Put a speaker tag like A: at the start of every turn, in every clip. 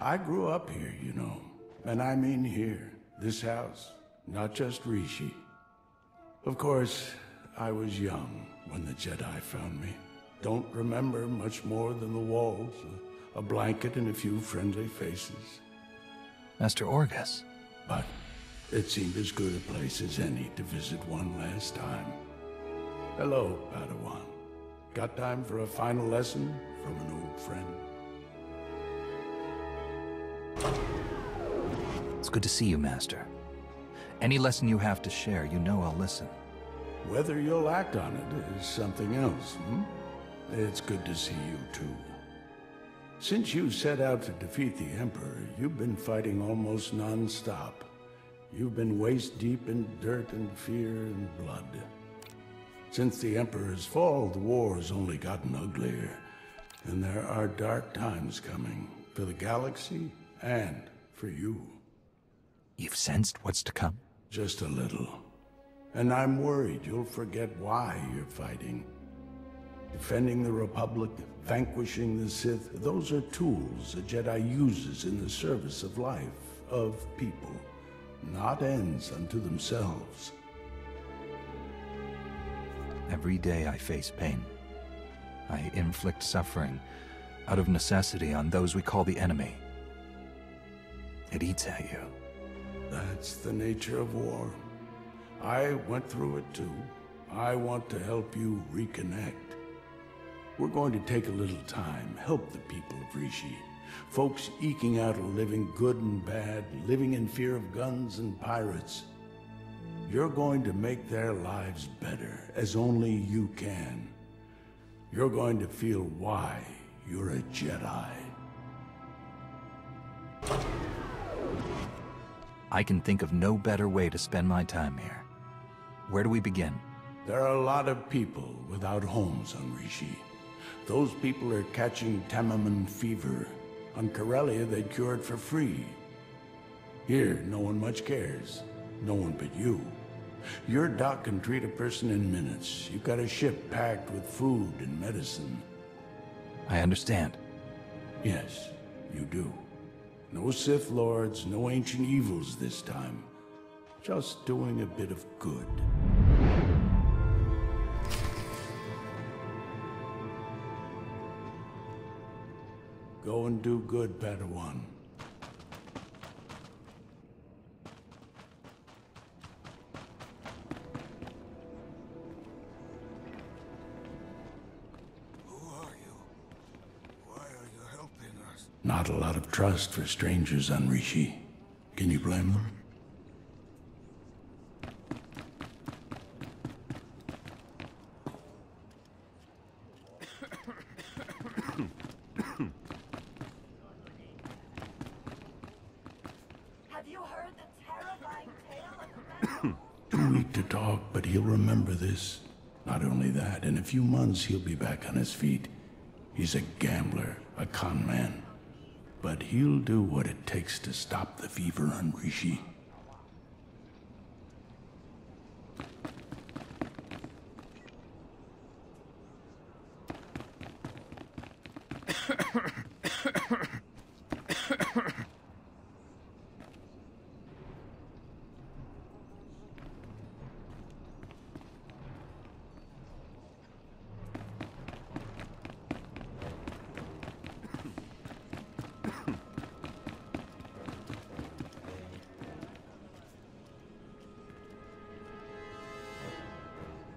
A: I grew up here, you know. And I mean here. This house. Not just Rishi. Of course, I was young when the Jedi found me. Don't remember much more than the walls, a blanket and a few friendly faces.
B: Master Orgus.
A: But it seemed as good a place as any to visit one last time. Hello, Padawan. Got time for a final lesson from an old friend?
B: It's good to see you, Master. Any lesson you have to share, you know I'll listen.
A: Whether you'll act on it is something else, It's good to see you, too. Since you set out to defeat the Emperor, you've been fighting almost non-stop. You've been waist-deep in dirt and fear and blood. Since the Emperor's fall, the war's only gotten uglier. And there are dark times coming, for the galaxy and for you.
B: You've sensed what's to come?
A: Just a little. And I'm worried you'll forget why you're fighting. Defending the Republic, vanquishing the Sith, those are tools a Jedi uses in the service of life, of people, not ends unto themselves.
B: Every day I face pain. I inflict suffering out of necessity on those we call the enemy. It eats at you.
A: That's the nature of war. I went through it too. I want to help you reconnect. We're going to take a little time, help the people of Rishi. Folks eking out a living, good and bad, living in fear of guns and pirates. You're going to make their lives better, as only you can. You're going to feel why you're a Jedi.
B: I can think of no better way to spend my time here. Where do we begin?
A: There are a lot of people without homes on Rishi. Those people are catching Tamaman fever. On Corellia, they'd cure it for free. Here, no one much cares. No one but you. Your doc can treat a person in minutes. You've got a ship packed with food and medicine.
B: I understand.
A: Yes, you do. No Sith Lords, no ancient evils this time. Just doing a bit of good. Go and do good, Padawan. Not a lot of trust for strangers on Rishi. Can you blame them?
C: Have you heard the terrifying tale of the
A: Too weak to talk, but he'll remember this. Not only that, in a few months he'll be back on his feet. He's a gambler, a con man. But he'll do what it takes to stop the fever on Rishi.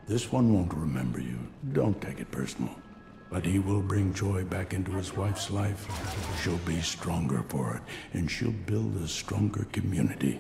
A: This one won't remember you. Don't take it personal. But he will bring joy back into his wife's life. She'll be stronger for it, and she'll build a stronger community.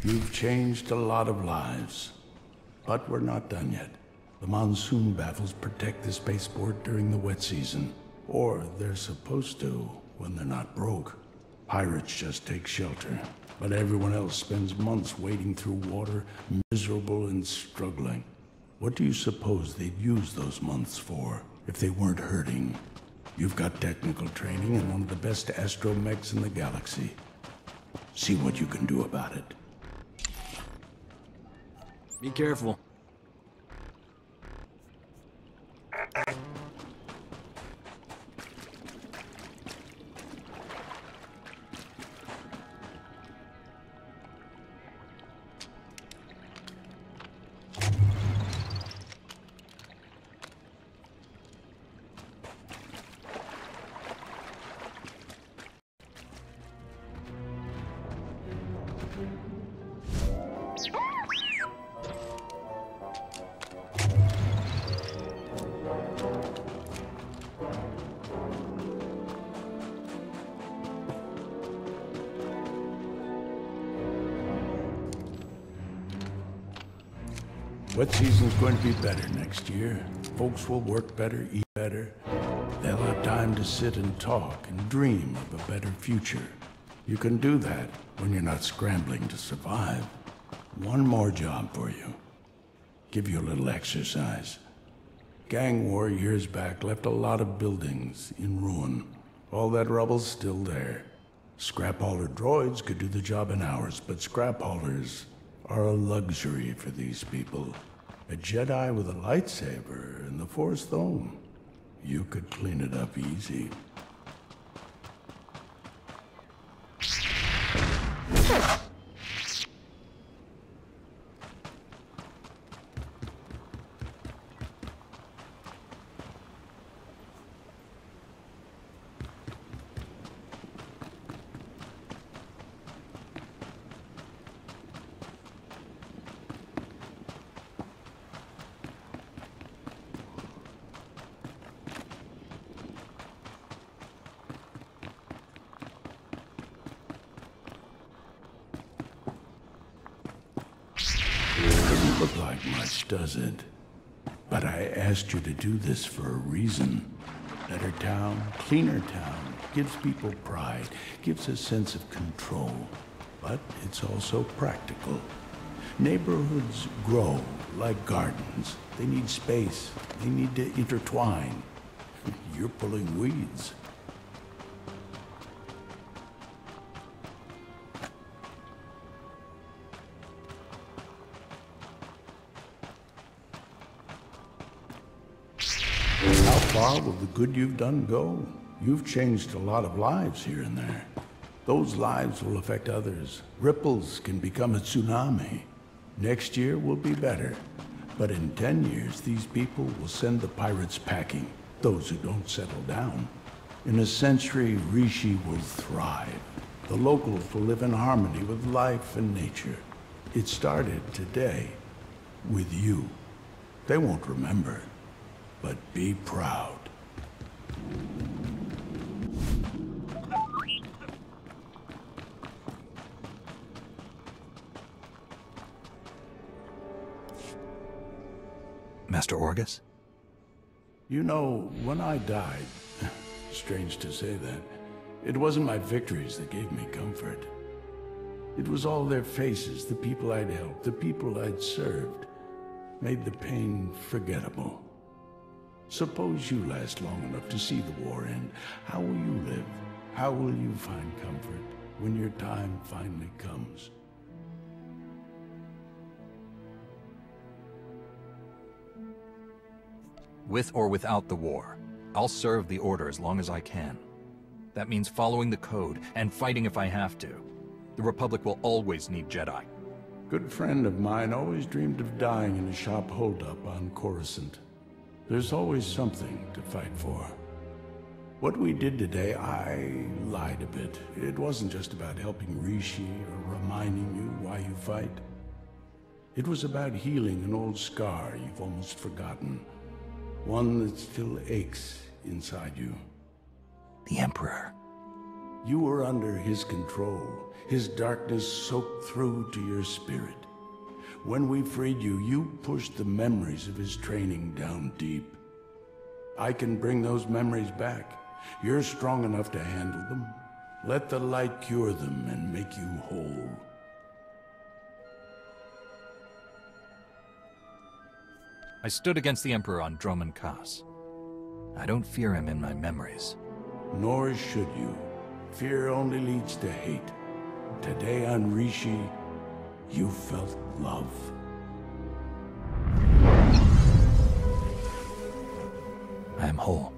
A: You've changed a lot of lives, but we're not done yet. The monsoon battles protect the spaceport during the wet season. Or they're supposed to when they're not broke. Pirates just take shelter, but everyone else spends months wading through water, miserable and struggling. What do you suppose they'd use those months for if they weren't hurting? You've got technical training and one of the best astromechs in the galaxy. See what you can do about it.
D: Be careful.
A: Wet season's going to be better next year. Folks will work better, eat better. They'll have time to sit and talk and dream of a better future. You can do that when you're not scrambling to survive. One more job for you. Give you a little exercise. Gang war years back left a lot of buildings in ruin. All that rubble's still there. Scrap hauler droids could do the job in hours, but scrap haulers are a luxury for these people. A Jedi with a lightsaber and the Force Thome. You could clean it up easy. Look like much, does it? But I asked you to do this for a reason. Better town, cleaner town, gives people pride, gives a sense of control. But it's also practical. Neighborhoods grow like gardens. They need space. They need to intertwine. You're pulling weeds. How far will the good you've done go? You've changed a lot of lives here and there. Those lives will affect others. Ripples can become a tsunami. Next year will be better. But in 10 years, these people will send the pirates packing, those who don't settle down. In a century, Rishi will thrive. The locals will live in harmony with life and nature. It started today with you. They won't remember. But be proud.
B: Master Orgus?
A: You know, when I died, strange to say that, it wasn't my victories that gave me comfort. It was all their faces, the people I'd helped, the people I'd served, made the pain forgettable. Suppose you last long enough to see the war end. How will you live? How will you find comfort when your time finally comes?
B: With or without the war, I'll serve the Order as long as I can. That means following the code and fighting if I have to. The Republic will always need Jedi.
A: Good friend of mine always dreamed of dying in a shop holdup on Coruscant. There's always something to fight for. What we did today, I lied a bit. It wasn't just about helping Rishi or reminding you why you fight. It was about healing an old scar you've almost forgotten. One that still aches inside you.
B: The Emperor.
A: You were under his control. His darkness soaked through to your spirit. When we freed you, you pushed the memories of his training down deep. I can bring those memories back. You're strong enough to handle them. Let the light cure them and make you whole.
B: I stood against the Emperor on Droman Kaas. I don't fear him in my memories.
A: Nor should you. Fear only leads to hate. Today on Rishi, you felt love.
B: I am whole.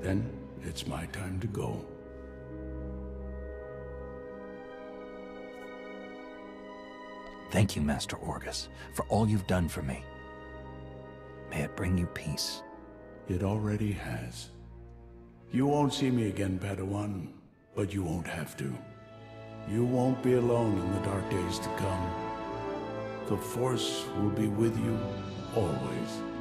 A: Then it's my time to go.
B: Thank you, Master Orgus, for all you've done for me. May it bring you peace.
A: It already has. You won't see me again, Padawan, but you won't have to. You won't be alone in the dark days to come. The Force will be with you always.